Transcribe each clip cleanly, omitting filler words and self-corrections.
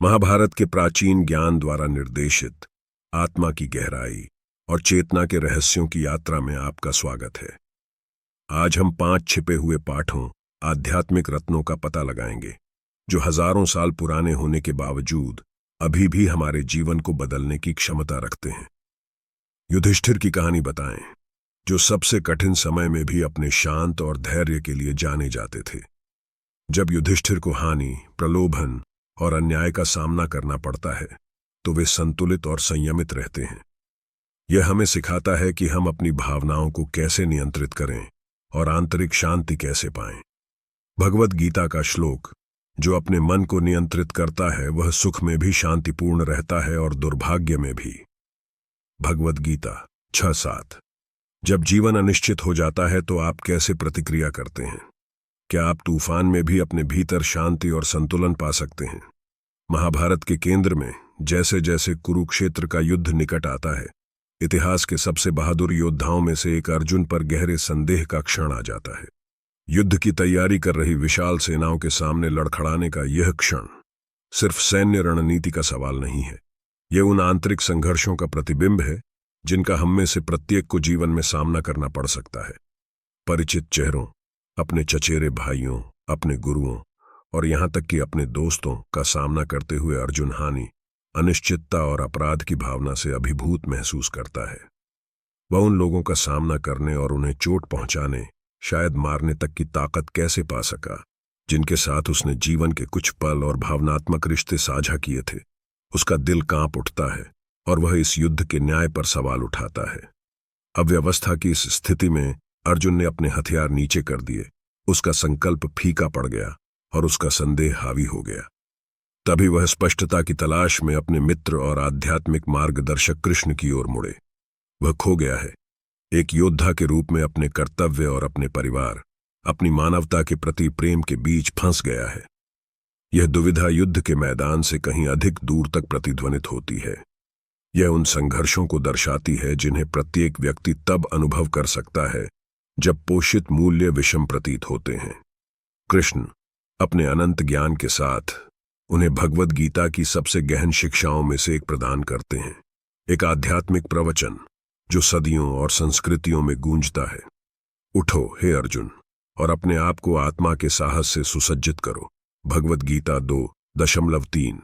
महाभारत के प्राचीन ज्ञान द्वारा निर्देशित आत्मा की गहराई और चेतना के रहस्यों की यात्रा में आपका स्वागत है। आज हम 5 छिपे हुए पाठों, आध्यात्मिक रत्नों का पता लगाएंगे, जो हजारों साल पुराने होने के बावजूद अभी भी हमारे जीवन को बदलने की क्षमता रखते हैं। युधिष्ठिर की कहानी बताएं, जो सबसे कठिन समय में भी अपने शांत और धैर्य के लिए जाने जाते थे। जब युधिष्ठिर को हानि, प्रलोभन और अन्याय का सामना करना पड़ता है, तो वे संतुलित और संयमित रहते हैं। यह हमें सिखाता है कि हम अपनी भावनाओं को कैसे नियंत्रित करें और आंतरिक शांति कैसे पाएं। भगवद गीता का श्लोक, जो अपने मन को नियंत्रित करता है वह सुख में भी शांतिपूर्ण रहता है और दुर्भाग्य में भी। भगवद गीता 6:7। जब जीवन अनिश्चित हो जाता है तो आप कैसे प्रतिक्रिया करते हैं? क्या आप तूफान में भी अपने भीतर शांति और संतुलन पा सकते हैं? महाभारत के केंद्र में जैसे जैसे कुरुक्षेत्र का युद्ध निकट आता है, इतिहास के सबसे बहादुर योद्धाओं में से एक अर्जुन पर गहरे संदेह का क्षण आ जाता है। युद्ध की तैयारी कर रही विशाल सेनाओं के सामने लड़खड़ाने का यह क्षण सिर्फ सैन्य रणनीति का सवाल नहीं है। यह उन आंतरिक संघर्षों का प्रतिबिंब है जिनका हम में से प्रत्येक को जीवन में सामना करना पड़ सकता है। परिचित चेहरों, अपने चचेरे भाइयों, अपने गुरुओं और यहां तक कि अपने दोस्तों का सामना करते हुए अर्जुन हानि, अनिश्चितता और अपराध की भावना से अभिभूत महसूस करता है। वह उन लोगों का सामना करने और उन्हें चोट पहुंचाने, शायद मारने तक की ताकत कैसे पा सका, जिनके साथ उसने जीवन के कुछ पल और भावनात्मक रिश्ते साझा किए थे। उसका दिल कांप उठता है और वह इस युद्ध के न्याय पर सवाल उठाता है। अव्यवस्था की इस स्थिति में अर्जुन ने अपने हथियार नीचे कर दिए। उसका संकल्प फीका पड़ गया और उसका संदेह हावी हो गया। तभी वह स्पष्टता की तलाश में अपने मित्र और आध्यात्मिक मार्गदर्शक कृष्ण की ओर मुड़े। वह खो गया है, एक योद्धा के रूप में अपने कर्तव्य और अपने परिवार, अपनी मानवता के प्रति प्रेम के बीच फंस गया है। यह दुविधा युद्ध के मैदान से कहीं अधिक दूर तक प्रतिध्वनित होती है। यह उन संघर्षों को दर्शाती है जिन्हें प्रत्येक व्यक्ति तब अनुभव कर सकता है जब पोषित मूल्य विषम प्रतीत होते हैं। कृष्ण अपने अनंत ज्ञान के साथ उन्हें भगवद गीता की सबसे गहन शिक्षाओं में से एक प्रदान करते हैं, एक आध्यात्मिक प्रवचन जो सदियों और संस्कृतियों में गूंजता है। उठो हे अर्जुन और अपने आप को आत्मा के साहस से सुसज्जित करो। भगवद गीता 2:3।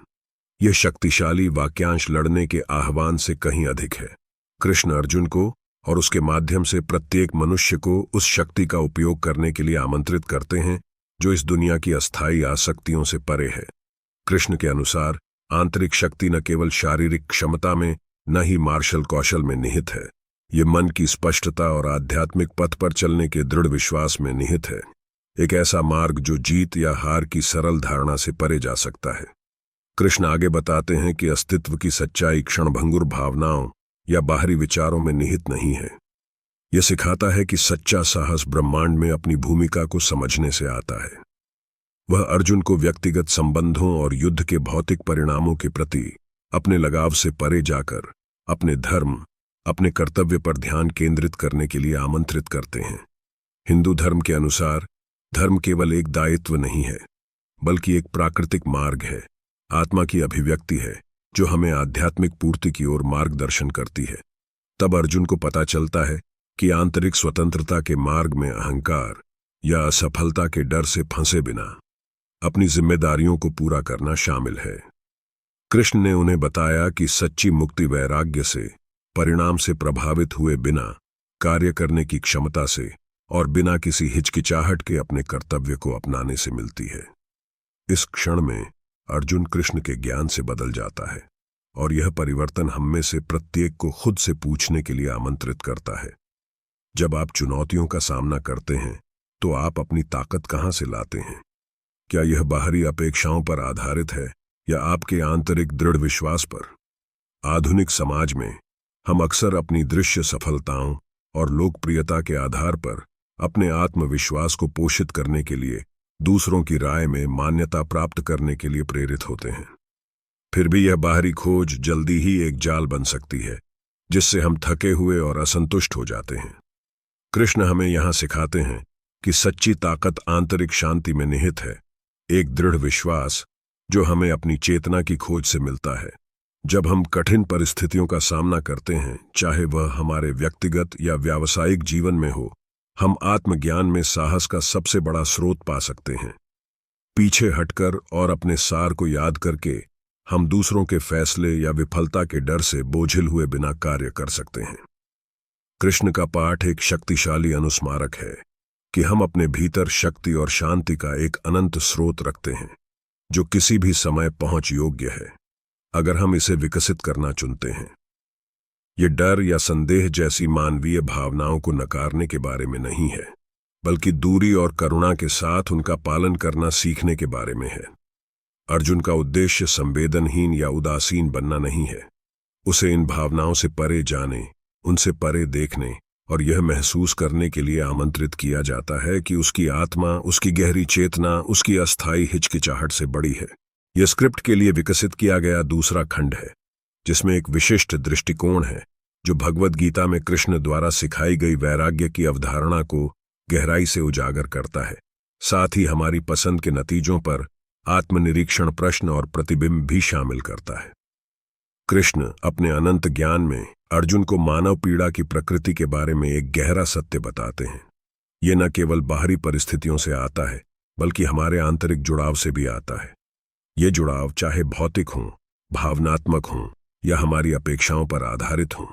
यह शक्तिशाली वाक्यांश लड़ने के आह्वान से कहीं अधिक है। कृष्ण अर्जुन को और उसके माध्यम से प्रत्येक मनुष्य को उस शक्ति का उपयोग करने के लिए आमंत्रित करते हैं जो इस दुनिया की अस्थायी आसक्तियों से परे है। कृष्ण के अनुसार आंतरिक शक्ति न केवल शारीरिक क्षमता में, न ही मार्शल कौशल में निहित है। ये मन की स्पष्टता और आध्यात्मिक पथ पर चलने के दृढ़ विश्वास में निहित है, एक ऐसा मार्ग जो जीत या हार की सरल धारणा से परे जा सकता है। कृष्ण आगे बताते हैं कि अस्तित्व की सच्चाई क्षणभंगुर भावनाओं या बाहरी विचारों में निहित नहीं है। यह सिखाता है कि सच्चा साहस ब्रह्मांड में अपनी भूमिका को समझने से आता है। वह अर्जुन को व्यक्तिगत संबंधों और युद्ध के भौतिक परिणामों के प्रति अपने लगाव से परे जाकर अपने धर्म, अपने कर्तव्य पर ध्यान केंद्रित करने के लिए आमंत्रित करते हैं। हिंदू धर्म के अनुसार धर्म केवल एक दायित्व नहीं है, बल्कि एक प्राकृतिक मार्ग है, आत्मा की अभिव्यक्ति है जो हमें आध्यात्मिक पूर्ति की ओर मार्गदर्शन करती है। तब अर्जुन को पता चलता है कि आंतरिक स्वतंत्रता के मार्ग में अहंकार या असफलता के डर से फंसे बिना अपनी जिम्मेदारियों को पूरा करना शामिल है। कृष्ण ने उन्हें बताया कि सच्ची मुक्ति वैराग्य से, परिणाम से प्रभावित हुए बिना, कार्य करने की क्षमता से और बिना किसी हिचकिचाहट के अपने कर्तव्य को अपनाने से मिलती है। इस क्षण में अर्जुन कृष्ण के ज्ञान से बदल जाता है और यह परिवर्तन हम में से प्रत्येक को खुद से पूछने के लिए आमंत्रित करता है। जब आप चुनौतियों का सामना करते हैं तो आप अपनी ताकत कहां से लाते हैं? क्या यह बाहरी अपेक्षाओं पर आधारित है या आपके आंतरिक दृढ़ विश्वास पर? आधुनिक समाज में हम अक्सर अपनी दृश्य सफलताओं और लोकप्रियता के आधार पर अपने आत्मविश्वास को पोषित करने के लिए दूसरों की राय में मान्यता प्राप्त करने के लिए प्रेरित होते हैं। फिर भी यह बाहरी खोज जल्दी ही एक जाल बन सकती है जिससे हम थके हुए और असंतुष्ट हो जाते हैं। कृष्ण हमें यहां सिखाते हैं कि सच्ची ताकत आंतरिक शांति में निहित है, एक दृढ़ विश्वास, जो हमें अपनी चेतना की खोज से मिलता है। जब हम कठिन परिस्थितियों का सामना करते हैं, चाहे वह हमारे व्यक्तिगत या व्यावसायिक जीवन में हो, हम आत्मज्ञान में साहस का सबसे बड़ा स्रोत पा सकते हैं। पीछे हटकर और अपने सार को याद करके हम दूसरों के फैसले या विफलता के डर से बोझिल हुए बिना कार्य कर सकते हैं। कृष्ण का पाठ एक शक्तिशाली अनुस्मारक है कि हम अपने भीतर शक्ति और शांति का एक अनंत स्रोत रखते हैं, जो किसी भी समय पहुंच योग्य है, अगर हम इसे विकसित करना चुनते हैं। ये डर या संदेह जैसी मानवीय भावनाओं को नकारने के बारे में नहीं है, बल्कि दूरी और करुणा के साथ उनका पालन करना सीखने के बारे में है। अर्जुन का उद्देश्य संवेदनहीन या उदासीन बनना नहीं है। उसे इन भावनाओं से परे जाने, उनसे परे देखने और यह महसूस करने के लिए आमंत्रित किया जाता है कि उसकी आत्मा, उसकी गहरी चेतना, उसकी अस्थायी हिचकिचाहट से बड़ी है। यह स्क्रिप्ट के लिए विकसित किया गया दूसरा खंड है, जिसमें एक विशिष्ट दृष्टिकोण है जो भगवद गीता में कृष्ण द्वारा सिखाई गई वैराग्य की अवधारणा को गहराई से उजागर करता है। साथ ही हमारी पसंद के नतीजों पर आत्मनिरीक्षण प्रश्न और प्रतिबिंब भी शामिल करता है। कृष्ण अपने अनंत ज्ञान में अर्जुन को मानव पीड़ा की प्रकृति के बारे में एक गहरा सत्य बताते हैं। ये न केवल बाहरी परिस्थितियों से आता है, बल्कि हमारे आंतरिक जुड़ाव से भी आता है। ये जुड़ाव चाहे भौतिक हों, भावनात्मक हों या हमारी अपेक्षाओं पर आधारित हों,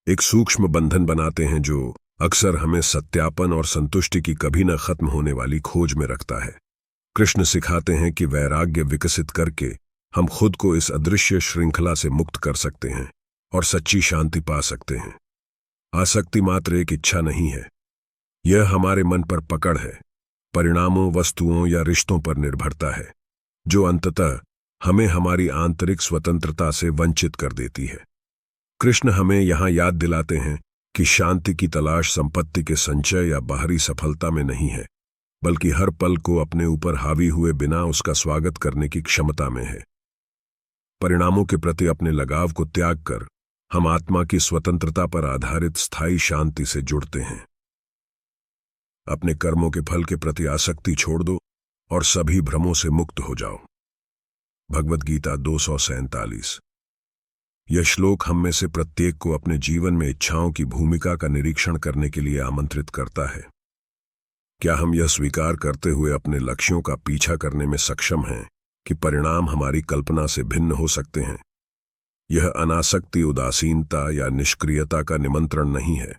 एक सूक्ष्म बंधन बनाते हैं जो अक्सर हमें सत्यापन और संतुष्टि की कभी न खत्म होने वाली खोज में रखता है। कृष्ण सिखाते हैं कि वैराग्य विकसित करके हम खुद को इस अदृश्य श्रृंखला से मुक्त कर सकते हैं और सच्ची शांति पा सकते हैं। आसक्ति मात्र एक इच्छा नहीं है, यह हमारे मन पर पकड़ है, परिणामों, वस्तुओं या रिश्तों पर निर्भरता है, जो अंततः हमें हमारी आंतरिक स्वतंत्रता से वंचित कर देती है। कृष्ण हमें यहाँ याद दिलाते हैं कि शांति की तलाश संपत्ति के संचय या बाहरी सफलता में नहीं है, बल्कि हर पल को अपने ऊपर हावी हुए बिना उसका स्वागत करने की क्षमता में है। परिणामों के प्रति अपने लगाव को त्याग कर हम आत्मा की स्वतंत्रता पर आधारित स्थायी शांति से जुड़ते हैं। अपने कर्मों के फल के प्रति आसक्ति छोड़ दो और सभी भ्रमों से मुक्त हो जाओ। भगवद गीता 247। यह श्लोक हम में से प्रत्येक को अपने जीवन में इच्छाओं की भूमिका का निरीक्षण करने के लिए आमंत्रित करता है। क्या हम यह स्वीकार करते हुए अपने लक्ष्यों का पीछा करने में सक्षम हैं कि परिणाम हमारी कल्पना से भिन्न हो सकते हैं? यह अनासक्ति उदासीनता या निष्क्रियता का निमंत्रण नहीं है,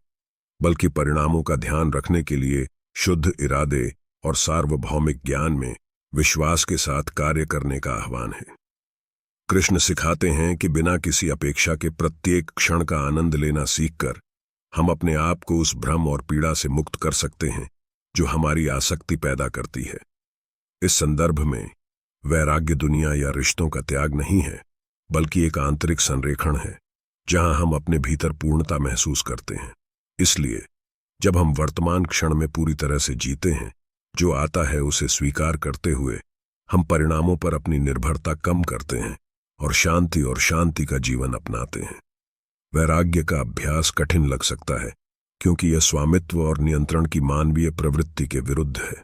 बल्कि परिणामों का ध्यान रखने के लिए शुद्ध इरादे और सार्वभौमिक ज्ञान में विश्वास के साथ कार्य करने का आह्वान है। कृष्ण सिखाते हैं कि बिना किसी अपेक्षा के प्रत्येक क्षण का आनंद लेना सीखकर हम अपने आप को उस भ्रम और पीड़ा से मुक्त कर सकते हैं जो हमारी आसक्ति पैदा करती है। इस संदर्भ में वैराग्य दुनिया या रिश्तों का त्याग नहीं है, बल्कि एक आंतरिक संरेखण है जहां हम अपने भीतर पूर्णता महसूस करते हैं। इसलिए जब हम वर्तमान क्षण में पूरी तरह से जीते हैं, जो आता है उसे स्वीकार करते हुए हम परिणामों पर अपनी निर्भरता कम करते हैं और शांति का जीवन अपनाते हैं। वैराग्य का अभ्यास कठिन लग सकता है, क्योंकि यह स्वामित्व और नियंत्रण की मानवीय प्रवृत्ति के विरुद्ध है।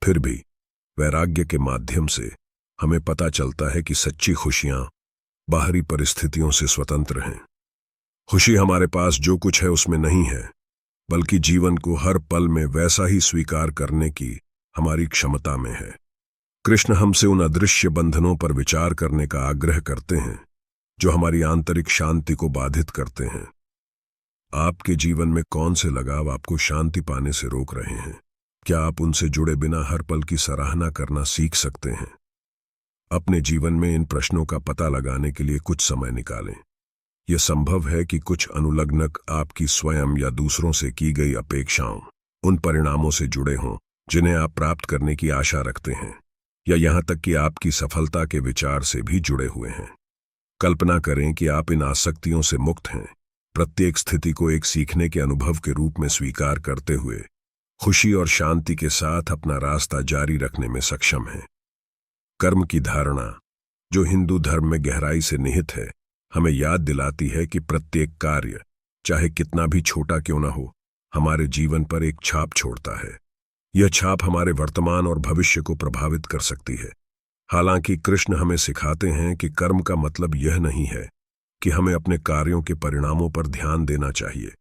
फिर भी वैराग्य के माध्यम से हमें पता चलता है कि सच्ची खुशियां बाहरी परिस्थितियों से स्वतंत्र हैं। खुशी हमारे पास जो कुछ है उसमें नहीं है, बल्कि जीवन को हर पल में वैसा ही स्वीकार करने की हमारी क्षमता में है। कृष्ण हमसे उन अदृश्य बंधनों पर विचार करने का आग्रह करते हैं जो हमारी आंतरिक शांति को बाधित करते हैं। आपके जीवन में कौन से लगाव आपको शांति पाने से रोक रहे हैं? क्या आप उनसे जुड़े बिना हर पल की सराहना करना सीख सकते हैं? अपने जीवन में इन प्रश्नों का पता लगाने के लिए कुछ समय निकालें। यह संभव है कि कुछ अनुलग्नक आपकी स्वयं या दूसरों से की गई अपेक्षाओं, उन परिणामों से जुड़े हों जिन्हें आप प्राप्त करने की आशा रखते हैं, या यहां तक कि आपकी सफलता के विचार से भी जुड़े हुए हैं। कल्पना करें कि आप इन आसक्तियों से मुक्त हैं, प्रत्येक स्थिति को एक सीखने के अनुभव के रूप में स्वीकार करते हुए खुशी और शांति के साथ अपना रास्ता जारी रखने में सक्षम हैं। कर्म की धारणा, जो हिंदू धर्म में गहराई से निहित है, हमें याद दिलाती है कि प्रत्येक कार्य, चाहे कितना भी छोटा क्यों न हो, हमारे जीवन पर एक छाप छोड़ता है। यह छाप हमारे वर्तमान और भविष्य को प्रभावित कर सकती है। हालांकि कृष्ण हमें सिखाते हैं कि कर्म का मतलब यह नहीं है कि हमें अपने कार्यों के परिणामों पर ध्यान देना चाहिए।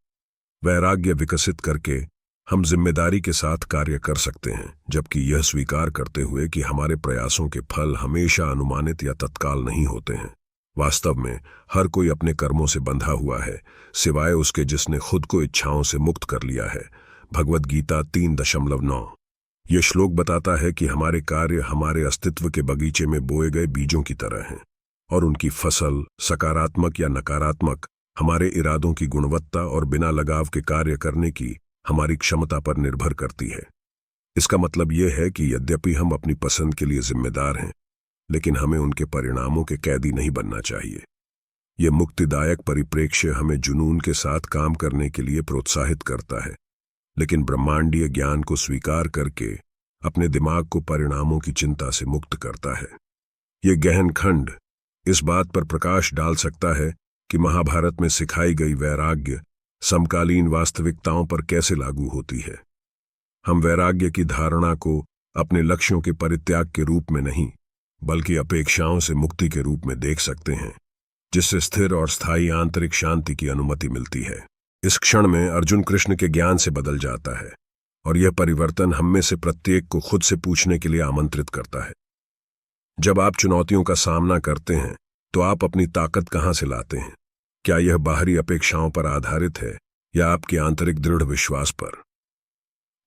वैराग्य विकसित करके हम जिम्मेदारी के साथ कार्य कर सकते हैं, जबकि यह स्वीकार करते हुए कि हमारे प्रयासों के फल हमेशा अनुमानित या तत्काल नहीं होते हैं। वास्तव में हर कोई अपने कर्मों से बंधा हुआ है, सिवाय उसके जिसने खुद को इच्छाओं से मुक्त कर लिया है। भगवद गीता 3.9। यह श्लोक बताता है कि हमारे कार्य हमारे अस्तित्व के बगीचे में बोए गए बीजों की तरह हैं, और उनकी फसल, सकारात्मक या नकारात्मक, हमारे इरादों की गुणवत्ता और बिना लगाव के कार्य करने की हमारी क्षमता पर निर्भर करती है। इसका मतलब यह है कि यद्यपि हम अपनी पसंद के लिए जिम्मेदार हैं, लेकिन हमें उनके परिणामों के कैदी नहीं बनना चाहिए। यह मुक्तिदायक परिप्रेक्ष्य हमें जुनून के साथ काम करने के लिए प्रोत्साहित करता है, लेकिन ब्रह्मांडीय ज्ञान को स्वीकार करके अपने दिमाग को परिणामों की चिंता से मुक्त करता है। यह गहन खंड इस बात पर प्रकाश डाल सकता है कि महाभारत में सिखाई गई वैराग्य समकालीन वास्तविकताओं पर कैसे लागू होती है। हम वैराग्य की धारणा को अपने लक्ष्यों के परित्याग के रूप में नहीं, बल्कि अपेक्षाओं से मुक्ति के रूप में देख सकते हैं, जिससे स्थिर और स्थायी आंतरिक शांति की अनुमति मिलती है। इस क्षण में अर्जुन कृष्ण के ज्ञान से बदल जाता है, और यह परिवर्तन हम में से प्रत्येक को खुद से पूछने के लिए आमंत्रित करता है। जब आप चुनौतियों का सामना करते हैं तो आप अपनी ताकत कहां से लाते हैं? क्या यह बाहरी अपेक्षाओं पर आधारित है या आपके आंतरिक दृढ़ विश्वास पर?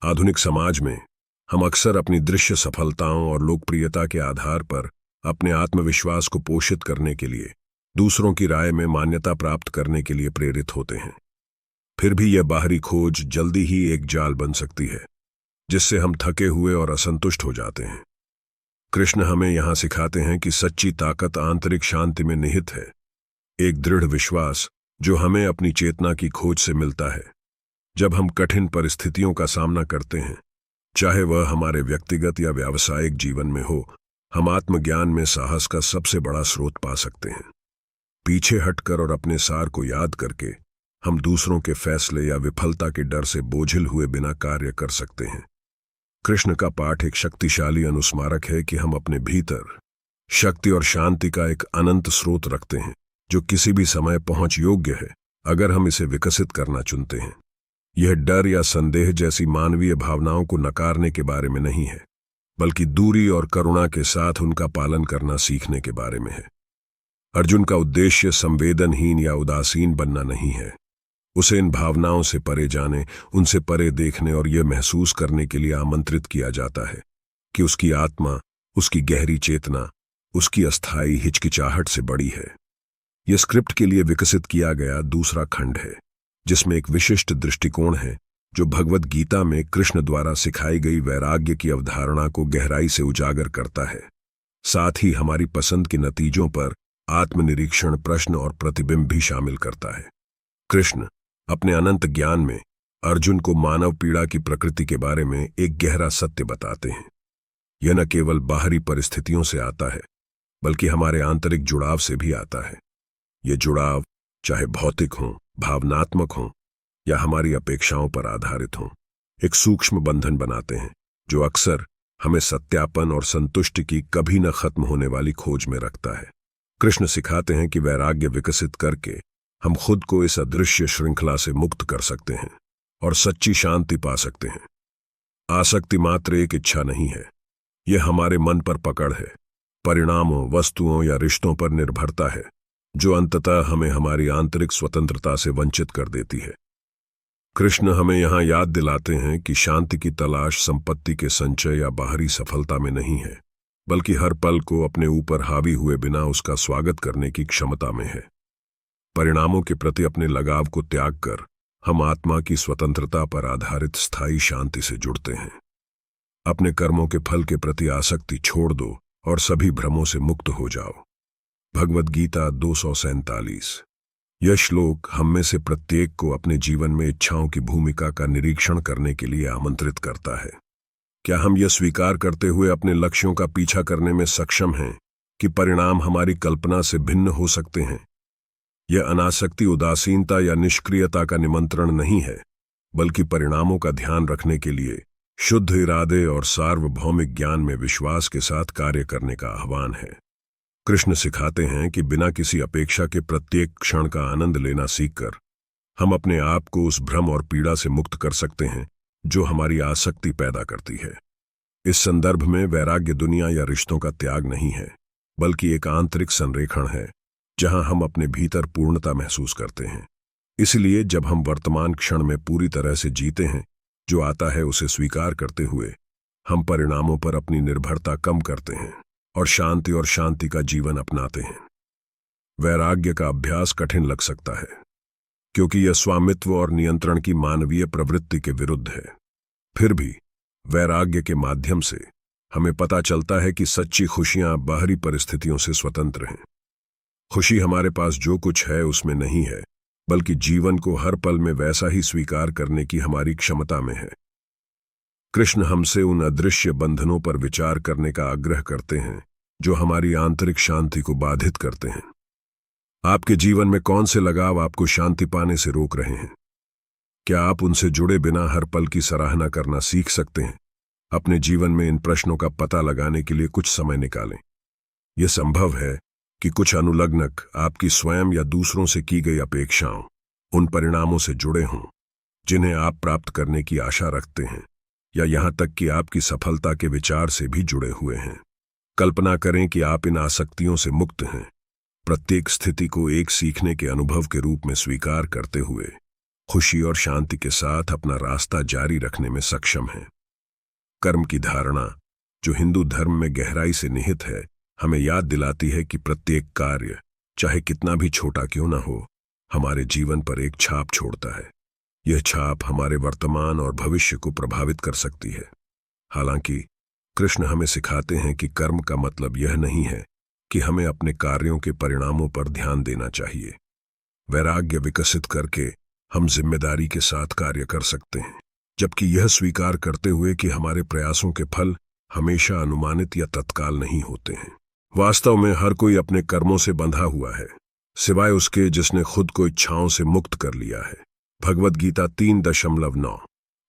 आधुनिक समाज में हम अक्सर अपनी दृश्य सफलताओं और लोकप्रियता के आधार पर अपने आत्मविश्वास को पोषित करने के लिए दूसरों की राय में मान्यता प्राप्त करने के लिए प्रेरित होते हैं। फिर भी यह बाहरी खोज जल्दी ही एक जाल बन सकती है, जिससे हम थके हुए और असंतुष्ट हो जाते हैं। कृष्ण हमें यहां सिखाते हैं कि सच्ची ताकत आंतरिक शांति में निहित है, एक दृढ़ विश्वास जो हमें अपनी चेतना की खोज से मिलता है। जब हम कठिन परिस्थितियों का सामना करते हैं, चाहे वह हमारे व्यक्तिगत या व्यावसायिक जीवन में हो, हम आत्मज्ञान में साहस का सबसे बड़ा स्रोत पा सकते हैं। पीछे हटकर और अपने सार को याद करके हम दूसरों के फैसले या विफलता के डर से बोझिल हुए बिना कार्य कर सकते हैं। कृष्ण का पाठ एक शक्तिशाली अनुस्मारक है कि हम अपने भीतर शक्ति और शांति का एक अनंत स्रोत रखते हैं, जो किसी भी समय पहुंच योग्य है अगर हम इसे विकसित करना चुनते हैं। यह डर या संदेह जैसी मानवीय भावनाओं को नकारने के बारे में नहीं है, बल्कि दूरी और करुणा के साथ उनका पालन करना सीखने के बारे में है। अर्जुन का उद्देश्य संवेदनहीन या उदासीन बनना नहीं है। उसे इन भावनाओं से परे जाने, उनसे परे देखने और यह महसूस करने के लिए आमंत्रित किया जाता है कि उसकी आत्मा, उसकी गहरी चेतना, उसकी अस्थायी हिचकिचाहट से बड़ी है। यह स्क्रिप्ट के लिए विकसित किया गया दूसरा खंड है, जिसमें एक विशिष्ट दृष्टिकोण है जो भगवद गीता में कृष्ण द्वारा सिखाई गई वैराग्य की अवधारणा को गहराई से उजागर करता है। साथ ही हमारी पसंद के नतीजों पर आत्मनिरीक्षण, प्रश्न और प्रतिबिंब भी शामिल करता है। कृष्ण अपने अनंत ज्ञान में अर्जुन को मानव पीड़ा की प्रकृति के बारे में एक गहरा सत्य बताते हैं। यह न केवल बाहरी परिस्थितियों से आता है, बल्कि हमारे आंतरिक जुड़ाव से भी आता है। यह जुड़ाव चाहे भौतिक हो, भावनात्मक हो या हमारी अपेक्षाओं पर आधारित हो, एक सूक्ष्म बंधन बनाते हैं जो अक्सर हमें सत्यापन और संतुष्टि की कभी न खत्म होने वाली खोज में रखता है। कृष्ण सिखाते हैं कि वैराग्य विकसित करके हम खुद को इस अदृश्य श्रृंखला से मुक्त कर सकते हैं और सच्ची शांति पा सकते हैं। आसक्ति मात्र एक इच्छा नहीं है, यह हमारे मन पर पकड़ है, परिणामों, वस्तुओं या रिश्तों पर निर्भरता है, जो अंततः हमें हमारी आंतरिक स्वतंत्रता से वंचित कर देती है। कृष्ण हमें यहाँ याद दिलाते हैं कि शांति की तलाश संपत्ति के संचय या बाहरी सफलता में नहीं है, बल्कि हर पल को अपने ऊपर हावी हुए बिना उसका स्वागत करने की क्षमता में है। परिणामों के प्रति अपने लगाव को त्याग कर हम आत्मा की स्वतंत्रता पर आधारित स्थायी शांति से जुड़ते हैं। अपने कर्मों के फल के प्रति आसक्ति छोड़ दो और सभी भ्रमों से मुक्त हो जाओ। भगवद गीता 247। यह श्लोक हम में से प्रत्येक को अपने जीवन में इच्छाओं की भूमिका का निरीक्षण करने के लिए आमंत्रित करता है। क्या हम यह स्वीकार करते हुए अपने लक्ष्यों का पीछा करने में सक्षम हैं कि परिणाम हमारी कल्पना से भिन्न हो सकते हैं? यह अनासक्ति उदासीनता या निष्क्रियता का निमंत्रण नहीं है, बल्कि परिणामों का ध्यान रखने के लिए शुद्ध इरादे और सार्वभौमिक ज्ञान में विश्वास के साथ कार्य करने का आह्वान है। कृष्ण सिखाते हैं कि बिना किसी अपेक्षा के प्रत्येक क्षण का आनंद लेना सीखकर हम अपने आप को उस भ्रम और पीड़ा से मुक्त कर सकते हैं जो हमारी आसक्ति पैदा करती है। इस संदर्भ में वैराग्य दुनिया या रिश्तों का त्याग नहीं है, बल्कि एक आंतरिक संरेखण है जहां हम अपने भीतर पूर्णता महसूस करते हैं। इसलिए जब हम वर्तमान क्षण में पूरी तरह से जीते हैं, जो आता है उसे स्वीकार करते हुए हम परिणामों पर अपनी निर्भरता कम करते हैं और शांति का जीवन अपनाते हैं। वैराग्य का अभ्यास कठिन लग सकता है क्योंकि यह स्वामित्व और नियंत्रण की मानवीय प्रवृत्ति के विरुद्ध है। फिर भी वैराग्य के माध्यम से हमें पता चलता है कि सच्ची खुशियां बाहरी परिस्थितियों से स्वतंत्र हैं। खुशी हमारे पास जो कुछ है उसमें नहीं है, बल्कि जीवन को हर पल में वैसा ही स्वीकार करने की हमारी क्षमता में है। कृष्ण हमसे उन अदृश्य बंधनों पर विचार करने का आग्रह करते हैं जो हमारी आंतरिक शांति को बाधित करते हैं। आपके जीवन में कौन से लगाव आपको शांति पाने से रोक रहे हैं? क्या आप उनसे जुड़े बिना हर पल की सराहना करना सीख सकते हैं? अपने जीवन में इन प्रश्नों का पता लगाने के लिए कुछ समय निकालें। यह संभव है कि कुछ अनुलग्नक आपकी स्वयं या दूसरों से की गई अपेक्षाओं, उन परिणामों से जुड़े हों जिन्हें आप प्राप्त करने की आशा रखते हैं, या यहां तक कि आपकी सफलता के विचार से भी जुड़े हुए हैं। कल्पना करें कि आप इन आसक्तियों से मुक्त हैं, प्रत्येक स्थिति को एक सीखने के अनुभव के रूप में स्वीकार करते हुए खुशी और शांति के साथ अपना रास्ता जारी रखने में सक्षम हैं। कर्म की धारणा, जो हिंदू धर्म में गहराई से निहित है, हमें याद दिलाती है कि प्रत्येक कार्य, चाहे कितना भी छोटा क्यों न हो, हमारे जीवन पर एक छाप छोड़ता है। यह छाप हमारे वर्तमान और भविष्य को प्रभावित कर सकती है। हालांकि कृष्ण हमें सिखाते हैं कि कर्म का मतलब यह नहीं है कि हमें अपने कार्यों के परिणामों पर ध्यान देना चाहिए। वैराग्य विकसित करके हम जिम्मेदारी के साथ कार्य कर सकते हैं, जबकि यह स्वीकार करते हुए कि हमारे प्रयासों के फल हमेशा अनुमानित या तत्काल नहीं होते हैं। वास्तव में हर कोई अपने कर्मों से बंधा हुआ है, सिवाय उसके जिसने खुद को इच्छाओं से मुक्त कर लिया है। भगवद गीता 3:9।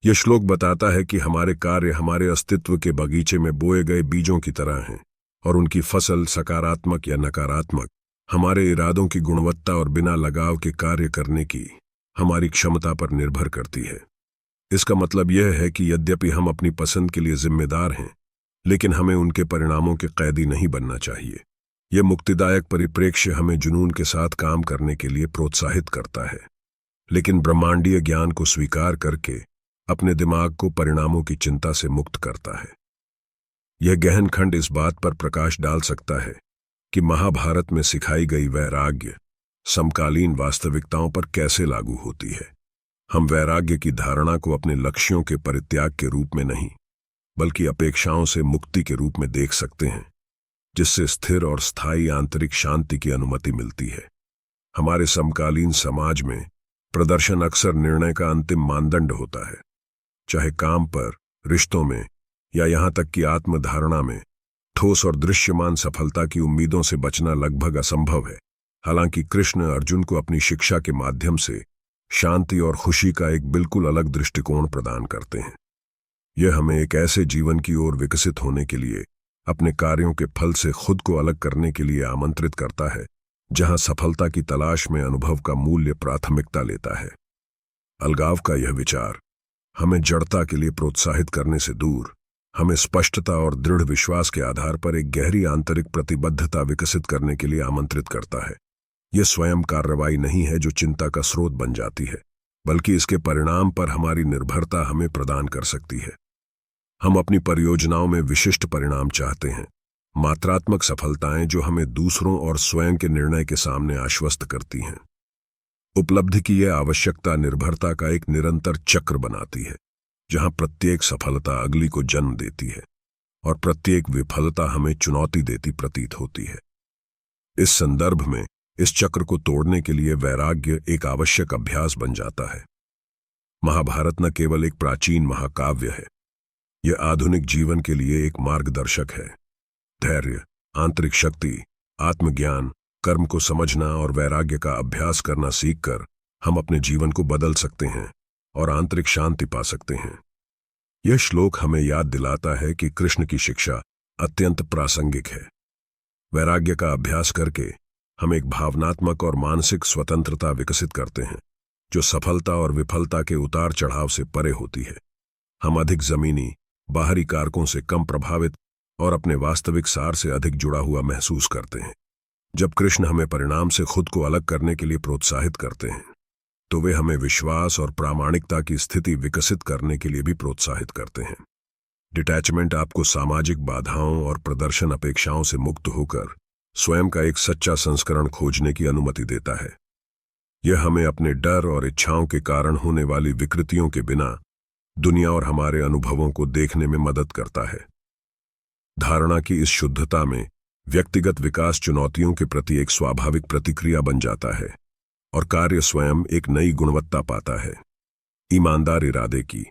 यह श्लोक बताता है कि हमारे कार्य हमारे अस्तित्व के बगीचे में बोए गए बीजों की तरह हैं, और उनकी फसल सकारात्मक या नकारात्मक हमारे इरादों की गुणवत्ता और बिना लगाव के कार्य करने की हमारी क्षमता पर निर्भर करती है। इसका मतलब यह है कि यद्यपि हम अपनी पसंद के लिए जिम्मेदार हैं, लेकिन हमें उनके परिणामों के कैदी नहीं बनना चाहिए। यह मुक्तिदायक परिप्रेक्ष्य हमें जुनून के साथ काम करने के लिए प्रोत्साहित करता है, लेकिन ब्रह्मांडीय ज्ञान को स्वीकार करके अपने दिमाग को परिणामों की चिंता से मुक्त करता है। यह गहन खंड इस बात पर प्रकाश डाल सकता है कि महाभारत में सिखाई गई वैराग्य समकालीन वास्तविकताओं पर कैसे लागू होती है। हम वैराग्य की धारणा को अपने लक्ष्यों के परित्याग के रूप में नहीं, बल्कि अपेक्षाओं से मुक्ति के रूप में देख सकते हैं, जिससे स्थिर और स्थायी आंतरिक शांति की अनुमति मिलती है। हमारे समकालीन समाज में प्रदर्शन अक्सर निर्णय का अंतिम मानदंड होता है, चाहे काम पर, रिश्तों में, या यहां तक कि आत्मधारणा में। ठोस और दृश्यमान सफलता की उम्मीदों से बचना लगभग असंभव है। हालांकि कृष्ण अर्जुन को अपनी शिक्षा के माध्यम से शांति और खुशी का एक बिल्कुल अलग दृष्टिकोण प्रदान करते हैं। यह हमें एक ऐसे जीवन की ओर विकसित होने के लिए अपने कार्यों के फल से खुद को अलग करने के लिए आमंत्रित करता है, जहां सफलता की तलाश में अनुभव का मूल्य प्राथमिकता लेता है। अलगाव का यह विचार हमें जड़ता के लिए प्रोत्साहित करने से दूर, हमें स्पष्टता और दृढ़ विश्वास के आधार पर एक गहरी आंतरिक प्रतिबद्धता विकसित करने के लिए आमंत्रित करता है। यह स्वयं कार्रवाई नहीं है जो चिंता का स्रोत बन जाती है, बल्कि इसके परिणाम पर हमारी निर्भरता हमें प्रदान कर सकती है। हम अपनी परियोजनाओं में विशिष्ट परिणाम चाहते हैं, मात्रात्मक सफलताएं जो हमें दूसरों और स्वयं के निर्णय के सामने आश्वस्त करती हैं। उपलब्धि की यह आवश्यकता निर्भरता का एक निरंतर चक्र बनाती है, जहां प्रत्येक सफलता अगली को जन्म देती है और प्रत्येक विफलता हमें चुनौती देती प्रतीत होती है। इस संदर्भ में इस चक्र को तोड़ने के लिए वैराग्य एक आवश्यक अभ्यास बन जाता है। महाभारत न केवल एक प्राचीन महाकाव्य है, यह आधुनिक जीवन के लिए एक मार्गदर्शक है। धैर्य, आंतरिक शक्ति, आत्मज्ञान, कर्म को समझना और वैराग्य का अभ्यास करना सीखकर हम अपने जीवन को बदल सकते हैं और आंतरिक शांति पा सकते हैं। यह श्लोक हमें याद दिलाता है कि कृष्ण की शिक्षा अत्यंत प्रासंगिक है। वैराग्य का अभ्यास करके हम एक भावनात्मक और मानसिक स्वतंत्रता विकसित करते हैं जो सफलता और विफलता के उतार चढ़ाव से परे होती है। हम अधिक जमीनी, बाहरी कारकों से कम प्रभावित और अपने वास्तविक सार से अधिक जुड़ा हुआ महसूस करते हैं। जब कृष्ण हमें परिणाम से खुद को अलग करने के लिए प्रोत्साहित करते हैं, तो वे हमें विश्वास और प्रामाणिकता की स्थिति विकसित करने के लिए भी प्रोत्साहित करते हैं। डिटैचमेंट आपको सामाजिक बाधाओं और प्रदर्शन अपेक्षाओं से मुक्त होकर स्वयं का एक सच्चा संस्करण खोजने की अनुमति देता है। यह हमें अपने डर और इच्छाओं के कारण होने वाली विकृतियों के बिना दुनिया और हमारे अनुभवों को देखने में मदद करता है। धारणा की इस शुद्धता में व्यक्तिगत विकास चुनौतियों के प्रति एक स्वाभाविक प्रतिक्रिया बन जाता है और कार्य स्वयं एक नई गुणवत्ता पाता है। ईमानदार इरादे की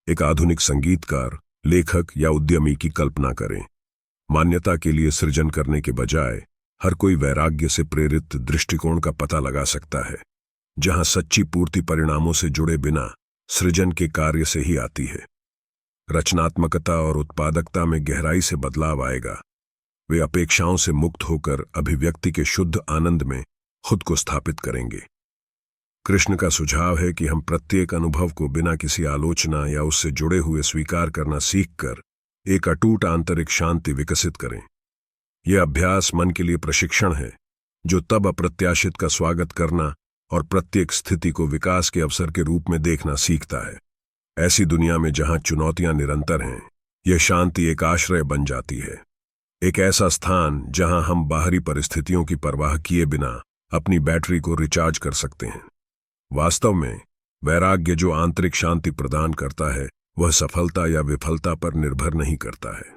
एक आधुनिक संगीतकार, लेखक या उद्यमी की कल्पना करें। मान्यता के लिए सृजन करने के बजाय हर कोई वैराग्य से प्रेरित दृष्टिकोण का पता लगा सकता है, जहां सच्ची पूर्ति परिणामों से जुड़े बिना सृजन के कार्य से ही आती है। रचनात्मकता और उत्पादकता में गहराई से बदलाव आएगा। वे अपेक्षाओं से मुक्त होकर अभिव्यक्ति के शुद्ध आनंद में खुद को स्थापित करेंगे। कृष्ण का सुझाव है कि हम प्रत्येक अनुभव को बिना किसी आलोचना या उससे जुड़े हुए स्वीकार करना सीखकर एक अटूट आंतरिक शांति विकसित करें। यह अभ्यास मन के लिए प्रशिक्षण है, जो तब अप्रत्याशित का स्वागत करना और प्रत्येक स्थिति को विकास के अवसर के रूप में देखना सीखता है। ऐसी दुनिया में जहां चुनौतियां निरंतर हैं, यह शांति एक आश्रय बन जाती है, एक ऐसा स्थान जहां हम बाहरी परिस्थितियों की परवाह किए बिना अपनी बैटरी को रिचार्ज कर सकते हैं। वास्तव में वैराग्य जो आंतरिक शांति प्रदान करता है, वह सफलता या विफलता पर निर्भर नहीं करता है।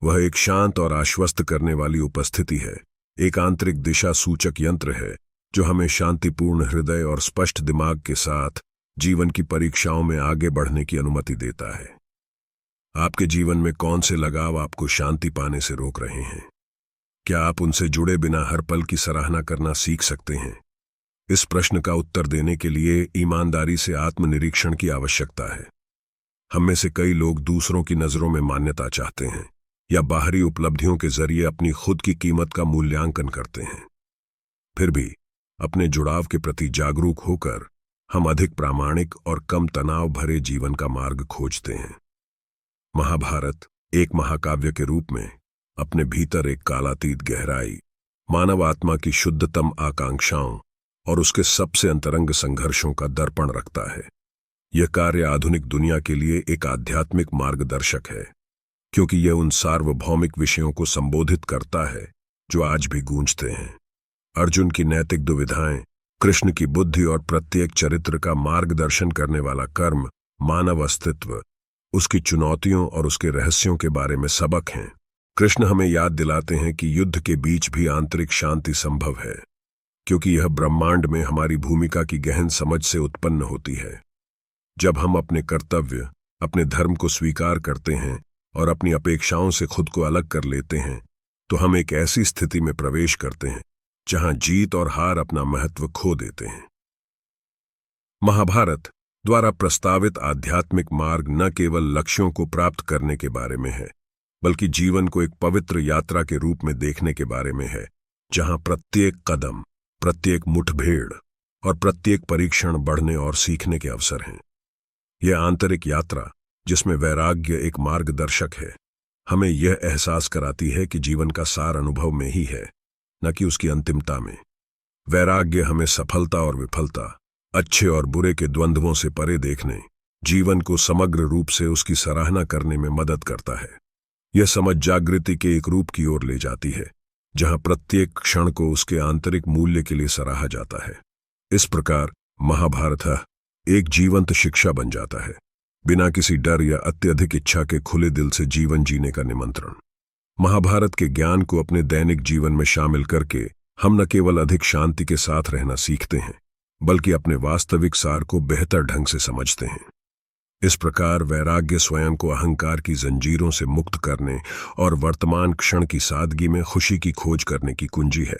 वह एक शांत और आश्वस्त करने वाली उपस्थिति है, एक आंतरिक दिशा सूचक यंत्र है जो हमें शांतिपूर्ण हृदय और स्पष्ट दिमाग के साथ जीवन की परीक्षाओं में आगे बढ़ने की अनुमति देता है। आपके जीवन में कौन से लगाव आपको शांति पाने से रोक रहे हैं? क्या आप उनसे जुड़े बिना हर पल की सराहना करना सीख सकते हैं? इस प्रश्न का उत्तर देने के लिए ईमानदारी से आत्मनिरीक्षण की आवश्यकता है। हम में से कई लोग दूसरों की नजरों में मान्यता चाहते हैं या बाहरी उपलब्धियों के जरिए अपनी खुद की कीमत का मूल्यांकन करते हैं। फिर भी अपने जुड़ाव के प्रति जागरूक होकर हम अधिक प्रामाणिक और कम तनाव भरे जीवन का मार्ग खोजते हैं। महाभारत एक महाकाव्य के रूप में अपने भीतर एक कालातीत गहराई, मानव आत्मा की शुद्धतम आकांक्षाओं और उसके सबसे अंतरंग संघर्षों का दर्पण रखता है। यह कार्य आधुनिक दुनिया के लिए एक आध्यात्मिक मार्गदर्शक है, क्योंकि यह उन सार्वभौमिक विषयों को संबोधित करता है जो आज भी गूंजते हैं। अर्जुन की नैतिक दुविधाएं, कृष्ण की बुद्धि और प्रत्येक चरित्र का मार्गदर्शन करने वाला कर्म, मानव अस्तित्व, उसकी चुनौतियों और उसके रहस्यों के बारे में सबक हैं। कृष्ण हमें याद दिलाते हैं कि युद्ध के बीच भी आंतरिक शांति संभव है, क्योंकि यह ब्रह्मांड में हमारी भूमिका की गहन समझ से उत्पन्न होती है। जब हम अपने कर्तव्य, अपने धर्म को स्वीकार करते हैं और अपनी अपेक्षाओं से खुद को अलग कर लेते हैं, तो हम एक ऐसी स्थिति में प्रवेश करते हैं जहां जीत और हार अपना महत्व खो देते हैं। महाभारत द्वारा प्रस्तावित आध्यात्मिक मार्ग न केवल लक्ष्यों को प्राप्त करने के बारे में है, बल्कि जीवन को एक पवित्र यात्रा के रूप में देखने के बारे में है, जहां प्रत्येक कदम, प्रत्येक मुठभेड़ और प्रत्येक परीक्षण बढ़ने और सीखने के अवसर हैं। यह आंतरिक यात्रा, जिसमें वैराग्य एक मार्गदर्शक है, हमें यह एहसास कराती है कि जीवन का सार अनुभव में ही है, न कि उसकी अंतिमता में। वैराग्य हमें सफलता और विफलता, अच्छे और बुरे के द्वंद्वों से परे देखने, जीवन को समग्र रूप से उसकी सराहना करने में मदद करता है। यह समझ जागृति के एक रूप की ओर ले जाती है, जहां प्रत्येक क्षण को उसके आंतरिक मूल्य के लिए सराहा जाता है। इस प्रकार महाभारत एक जीवंत शिक्षा बन जाता है, बिना किसी डर या अत्यधिक इच्छा के खुले दिल से जीवन जीने का निमंत्रण। महाभारत के ज्ञान को अपने दैनिक जीवन में शामिल करके हम न केवल अधिक शांति के साथ रहना सीखते हैं, बल्कि अपने वास्तविक सार को बेहतर ढंग से समझते हैं। इस प्रकार वैराग्य स्वयं को अहंकार की जंजीरों से मुक्त करने और वर्तमान क्षण की सादगी में खुशी की खोज करने की कुंजी है।